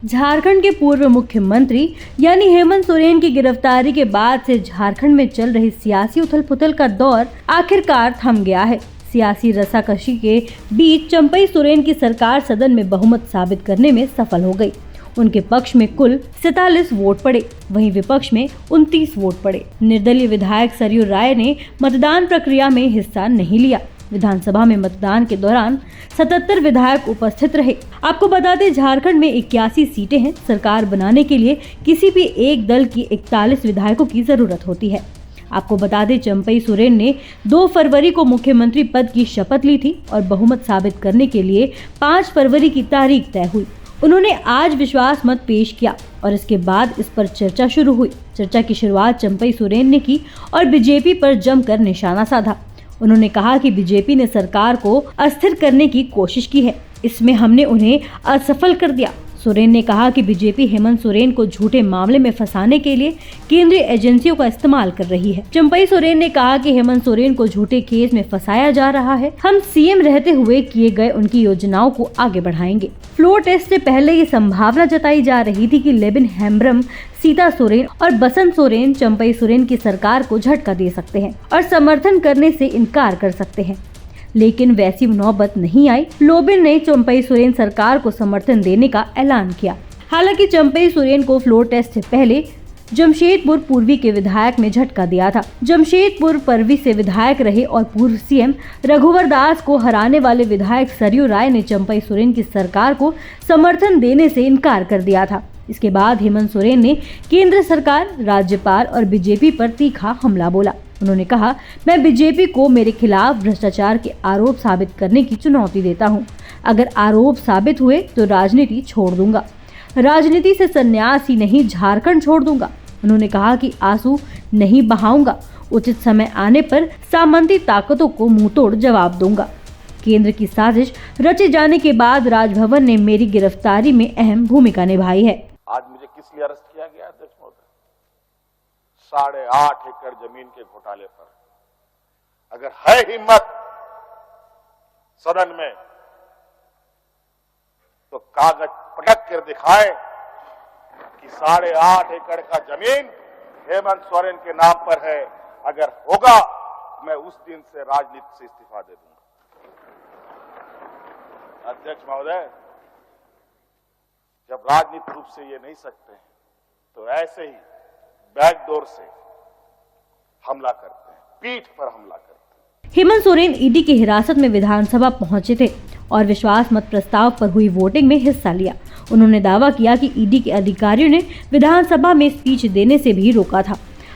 झारखंड के पूर्व मुख्यमंत्री यानी हेमंत सोरेन की गिरफ्तारी के बाद से झारखंड में चल रही सियासी उथल-पुथल का दौर आखिरकार थम गया है। सियासी रस्साकशी के बीच चंपई सोरेन की सरकार सदन में बहुमत साबित करने में सफल हो गई। उनके पक्ष में कुल 47 वोट पड़े, वहीं विपक्ष में 29 वोट पड़े। निर्दलीय विधायक सरयू राय ने मतदान प्रक्रिया में हिस्सा नहीं लिया। विधानसभा में मतदान के दौरान 77 विधायक उपस्थित रहे। आपको बता दें, झारखंड में 81 सीटें हैं। सरकार बनाने के लिए किसी भी एक दल की 41 विधायकों की जरूरत होती है। आपको बता दें, चंपई सोरेन ने 2 फरवरी को मुख्यमंत्री पद की शपथ ली थी और बहुमत साबित करने के लिए 5 फरवरी की तारीख तय हुई। उन्होंने आज विश्वास मत पेश किया और इसके बाद इस पर चर्चा शुरू हुई। चर्चा की शुरुआत चंपई सोरेन ने की और बीजेपी पर जमकर निशाना साधा। उन्होंने कहा कि बीजेपी ने सरकार को अस्थिर करने की कोशिश की है, इसमें हमने उन्हें असफल कर दिया। सोरेन ने कहा कि बीजेपी हेमंत सोरेन को झूठे मामले में फंसाने के लिए केंद्रीय एजेंसियों का इस्तेमाल कर रही है। चंपई सोरेन ने कहा कि हेमंत सोरेन को झूठे केस में फंसाया जा रहा है। हम सीएम रहते हुए किए गए उनकी योजनाओं को आगे बढ़ाएंगे। फ्लोर टेस्ट से पहले ये संभावना जताई जा रही थी कि लेविन हेम्ब्रम, सीता सोरेन और बसंत सोरेन चंपई सोरेन की सरकार को झटका दे सकते हैं और समर्थन करने से इनकार कर सकते हैं, लेकिन वैसी नौबत नहीं आई। लोबिन ने चंपई सोरेन सरकार को समर्थन देने का ऐलान किया। हालांकि चंपई सोरेन को फ्लोर टेस्ट से पहले जमशेदपुर पूर्वी के विधायक ने झटका दिया था। जमशेदपुर पूर्वी से विधायक रहे और पूर्व सीएम रघुवर दास को हराने वाले विधायक सरयू राय ने चंपई सोरेन की सरकार को समर्थन देने से इनकार कर दिया था। इसके बाद हेमंत सोरेन ने केंद्र सरकार, राज्यपाल और बीजेपी पर तीखा हमला बोला। उन्होंने कहा, मैं बीजेपी को मेरे खिलाफ भ्रष्टाचार के आरोप साबित करने की चुनौती देता हूं। अगर आरोप साबित हुए तो राजनीति छोड़ दूंगा। राजनीति से संन्यास ही नहीं, झारखंड छोड़ दूंगा। उन्होंने कहा कि आंसू नहीं बहाऊंगा, उचित समय आने पर सामंती ताकतों को मुंहतोड़ जवाब दूंगा। केंद्र की साजिश रचे जाने के बाद राजभवन ने मेरी गिरफ्तारी में अहम भूमिका निभाई है। आज मुझे किस लिए अरेस्ट किया गया अध्यक्ष महोदय? 8.5 एकड़ जमीन के घोटाले पर अगर है हिम्मत सदन में तो कागज पटक कर दिखाए कि 8.5 एकड़ का जमीन हेमंत सोरेन के नाम पर है। अगर होगा, मैं उस दिन से राजनीति से इस्तीफा दे दूंगा। अध्यक्ष महोदय, जब राजनीतिक रूप से ये नहीं सकते हैं तो ऐसे ही बैकडोर से हमला करते हैं, पीठ पर हमला करते हैं। हेमंत सोरेन ईडी की हिरासत में विधानसभा पहुंचे थे और विश्वास मत प्रस्ताव पर हुई वोटिंग में हिस्सा लिया। उन्होंने दावा किया कि ईडी के अधिकारियों ने विधानसभा में स्पीच देने से भी रोका था।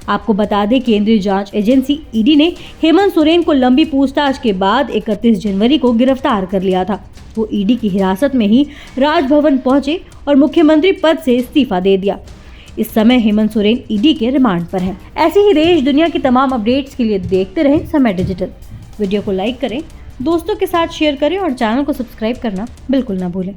आपको बता दें, केंद्रीय जांच एजेंसी ईडी ने हेमंत सोरेन को लंबी पूछताछ के बाद 31 जनवरी को गिरफ्तार कर लिया था। वो ईडी की हिरासत में ही राजभवन पहुंचे और मुख्यमंत्री पद से इस्तीफा दे दिया। इस समय हेमंत सोरेन ईडी के रिमांड पर हैं। ऐसे ही देश दुनिया की तमाम अपडेट्स के लिए देखते रहें समय डिजिटल। वीडियो को लाइक करें, दोस्तों के साथ शेयर करें और चैनल को सब्सक्राइब करना बिल्कुल ना भूलें।